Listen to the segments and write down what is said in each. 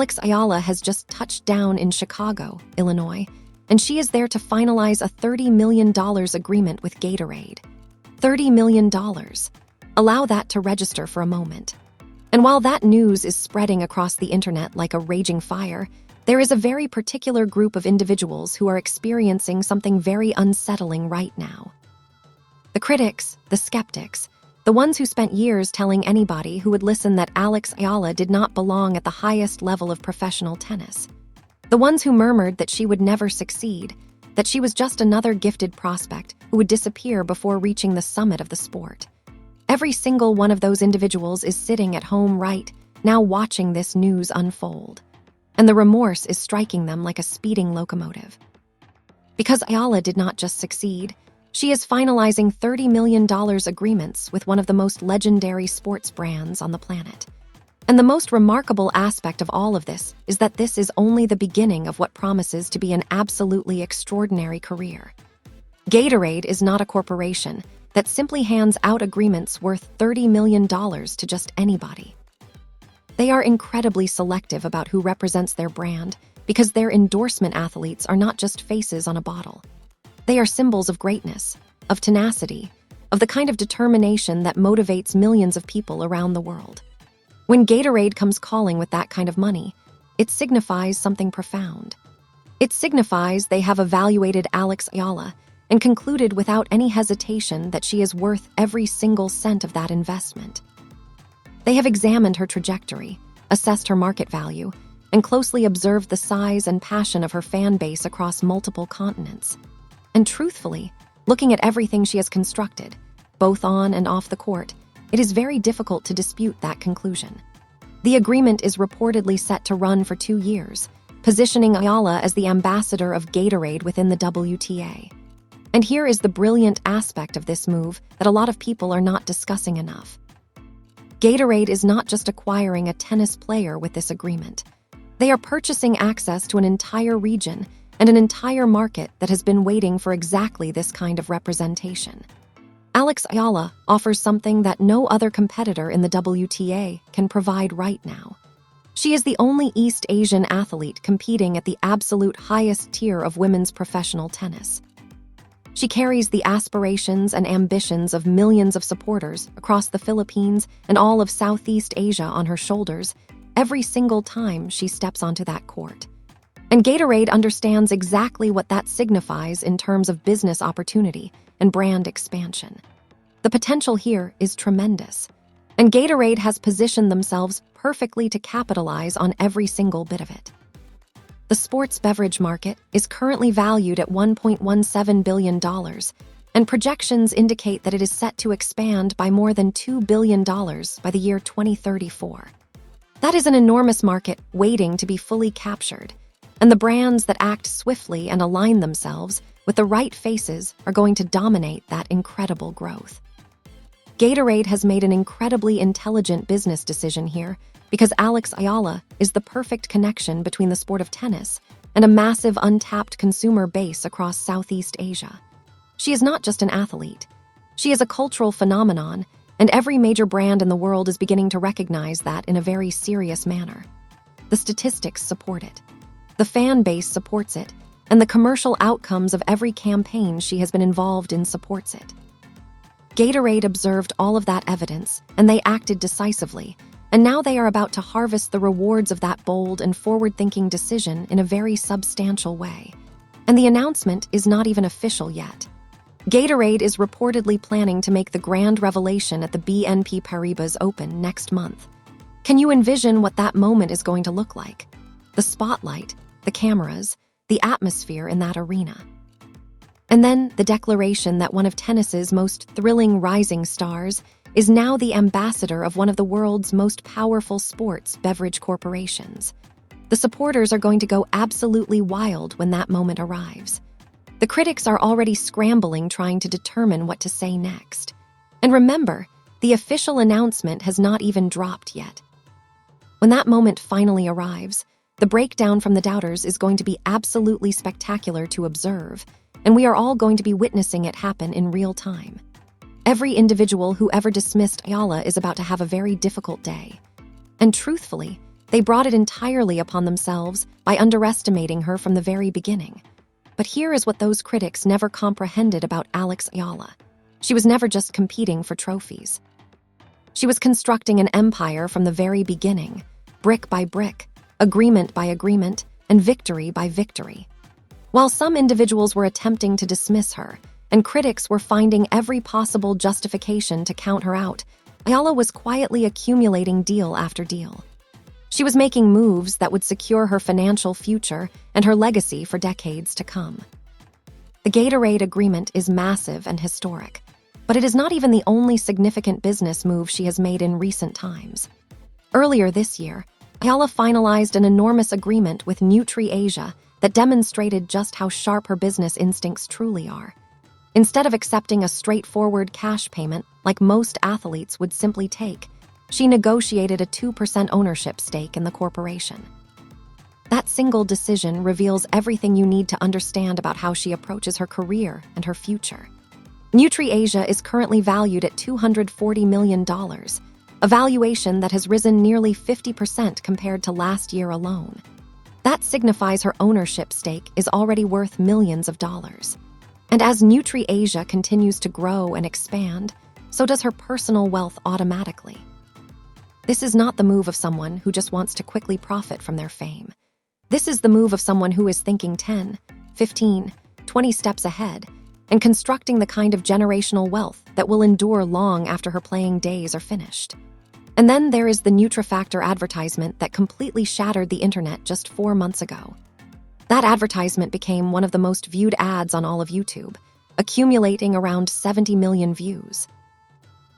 Alex Eala has just touched down in Chicago, Illinois, and she is there to finalize a $30 million agreement with Gatorade. $30 million. Allow that to register for a moment. And while that news is spreading across the internet like a raging fire, there is a very particular group of individuals who are experiencing something very unsettling right now. The critics, the skeptics, the ones who spent years telling anybody who would listen that Alex Eala did not belong at the highest level of professional tennis. The ones who murmured that she would never succeed, that she was just another gifted prospect who would disappear before reaching the summit of the sport. Every single one of those individuals is sitting at home right now watching this news unfold. And the remorse is striking them like a speeding locomotive. Because Eala did not just succeed, she is finalizing $30 million agreements with one of the most legendary sports brands on the planet. And the most remarkable aspect of all of this is that this is only the beginning of what promises to be an absolutely extraordinary career. Gatorade is not a corporation that simply hands out agreements worth $30 million to just anybody. They are incredibly selective about who represents their brand because their endorsement athletes are not just faces on a bottle. They are symbols of greatness, of tenacity, of the kind of determination that motivates millions of people around the world. When Gatorade comes calling with that kind of money, it signifies something profound. It signifies they have evaluated Alex Eala and concluded without any hesitation that she is worth every single cent of that investment. They have examined her trajectory, assessed her market value, and closely observed the size and passion of her fan base across multiple continents. And truthfully, looking at everything she has constructed, both on and off the court, it is very difficult to dispute that conclusion. The agreement is reportedly set to run for 2 years, positioning Eala as the ambassador of Gatorade within the WTA. And here is the brilliant aspect of this move that a lot of people are not discussing enough. Gatorade is not just acquiring a tennis player with this agreement. They are purchasing access to an entire region and an entire market that has been waiting for exactly this kind of representation. Alex Eala offers something that no other competitor in the WTA can provide right now. She is the only East Asian athlete competing at the absolute highest tier of women's professional tennis. She carries the aspirations and ambitions of millions of supporters across the Philippines and all of Southeast Asia on her shoulders every single time she steps onto that court. And Gatorade understands exactly what that signifies in terms of business opportunity and brand expansion. The potential here is tremendous, and Gatorade has positioned themselves perfectly to capitalize on every single bit of it. The sports beverage market is currently valued at $1.17 billion, and projections indicate that it is set to expand by more than $2 billion by the year 2034. That is an enormous market waiting to be fully captured, and the brands that act swiftly and align themselves with the right faces are going to dominate that incredible growth. Gatorade has made an incredibly intelligent business decision here because Alex Eala is the perfect connection between the sport of tennis and a massive untapped consumer base across Southeast Asia. She is not just an athlete. She is a cultural phenomenon, and every major brand in the world is beginning to recognize that in a very serious manner. The statistics support it. The fan base supports it, and the commercial outcomes of every campaign she has been involved in supports it. Gatorade observed all of that evidence, and they acted decisively, and now they are about to harvest the rewards of that bold and forward-thinking decision in a very substantial way. And the announcement is not even official yet. Gatorade is reportedly planning to make the grand revelation at the BNP Paribas Open next month. Can you envision what that moment is going to look like? The spotlight, the cameras, the atmosphere in that arena. And then the declaration that one of tennis's most thrilling rising stars is now the ambassador of one of the world's most powerful sports beverage corporations. The supporters are going to go absolutely wild when that moment arrives. The critics are already scrambling trying to determine what to say next. And remember, the official announcement has not even dropped yet. When that moment finally arrives, the breakdown from the doubters is going to be absolutely spectacular to observe, and we are all going to be witnessing it happen in real time. Every individual who ever dismissed Eala is about to have a very difficult day. And truthfully, They brought it entirely upon themselves by underestimating her from the very beginning. But here is what those critics never comprehended about Alex Eala. She was never just competing for trophies. She was constructing an empire from the very beginning, brick by brick, agreement by agreement, and victory by victory. While some individuals were attempting to dismiss her, and critics were finding every possible justification to count her out, Eala was quietly accumulating deal after deal. She was making moves that would secure her financial future and her legacy for decades to come. The Gatorade agreement is massive and historic, but it is not even the only significant business move she has made in recent times. Earlier this year, Eala finalized an enormous agreement with Nutri-Asia that demonstrated just how sharp her business instincts truly are. Instead of accepting a straightforward cash payment like most athletes would simply take, she negotiated a 2% ownership stake in the corporation. That single decision reveals everything you need to understand about how she approaches her career and her future. Nutri-Asia is currently valued at $240 million, a valuation that has risen nearly 50% compared to last year alone. That signifies her ownership stake is already worth millions of dollars. And as Nutri-Asia continues to grow and expand, so does her personal wealth automatically. This is not the move of someone who just wants to quickly profit from their fame. This is the move of someone who is thinking 10, 15, 20 steps ahead and constructing the kind of generational wealth that will endure long after her playing days are finished. And then there is the NutriFactor advertisement that completely shattered the internet just 4 months ago. That advertisement became one of the most viewed ads on all of YouTube, accumulating around 70 million views.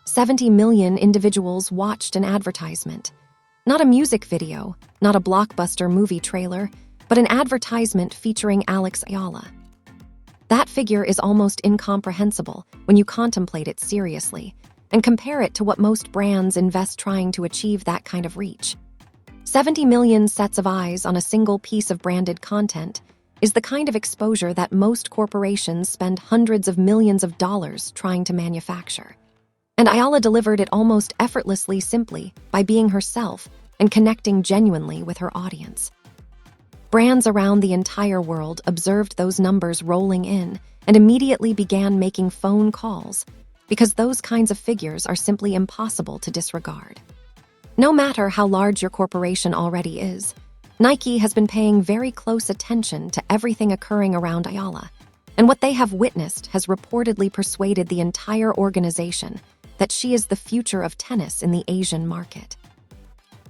70 million individuals watched an advertisement. Not a music video, not a blockbuster movie trailer, but an advertisement featuring Alex Eala. That figure is almost incomprehensible when you contemplate it seriously and compare it to what most brands invest trying to achieve that kind of reach. 70 million sets of eyes on a single piece of branded content is the kind of exposure that most corporations spend hundreds of millions of dollars trying to manufacture. And Eala delivered it almost effortlessly simply by being herself and connecting genuinely with her audience. Brands around the entire world observed those numbers rolling in and immediately began making phone calls because those kinds of figures are simply impossible to disregard. No matter how large your corporation already is, Nike has been paying very close attention to everything occurring around Eala, and what they have witnessed has reportedly persuaded the entire organization that she is the future of tennis in the Asian market.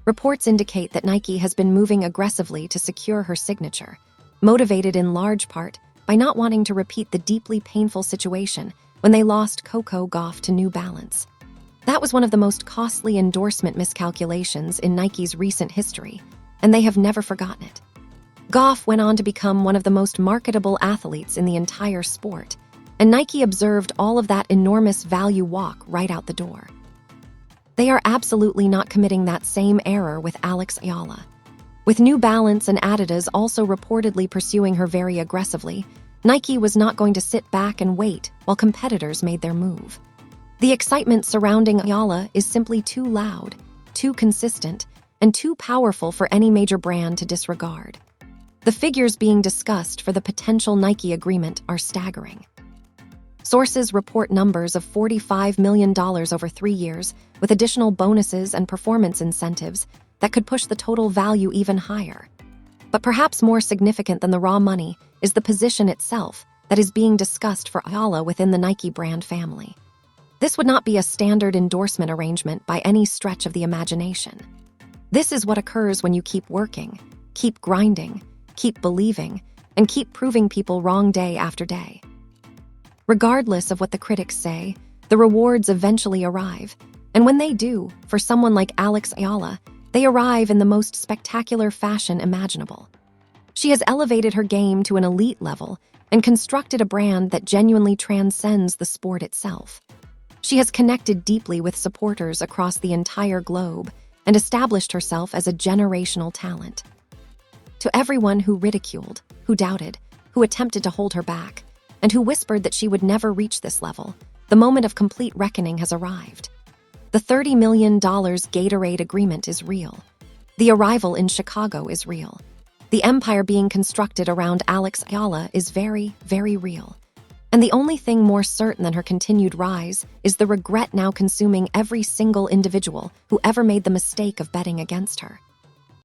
Reports indicate that Nike has been moving aggressively to secure her signature, motivated in large part by not wanting to repeat the deeply painful situation when they lost Coco Gauff to New Balance. That was one of the most costly endorsement miscalculations in Nike's recent history, and they have never forgotten it. Gauff went on to become one of the most marketable athletes in the entire sport, and Nike observed all of that enormous value walk right out the door. They are absolutely not committing that same error with Alex Eala. With New Balance and Adidas also reportedly pursuing her very aggressively, Nike was not going to sit back and wait while competitors made their move. The excitement surrounding Eala is simply too loud, too consistent, and too powerful for any major brand to disregard. The figures being discussed for the potential Nike agreement are staggering. Sources report numbers of $45 million over 3 years, with additional bonuses and performance incentives that could push the total value even higher. But perhaps more significant than the raw money is the position itself that is being discussed for Eala within the Nike brand family. This would not be a standard endorsement arrangement by any stretch of the imagination. This is what occurs when you keep working, keep grinding, keep believing, and keep proving people wrong day after day. Regardless of what the critics say, the rewards eventually arrive, and when they do, for someone like Alex Eala, they arrive in the most spectacular fashion imaginable. She has elevated her game to an elite level and constructed a brand that genuinely transcends the sport itself. She has connected deeply with supporters across the entire globe and established herself as a generational talent. To everyone who ridiculed, who doubted, who attempted to hold her back, and who whispered that she would never reach this level, the moment of complete reckoning has arrived. The $30 million Gatorade agreement is real. The arrival in Chicago is real. The empire being constructed around Alex Eala is very, very real. And the only thing more certain than her continued rise is the regret now consuming every single individual who ever made the mistake of betting against her.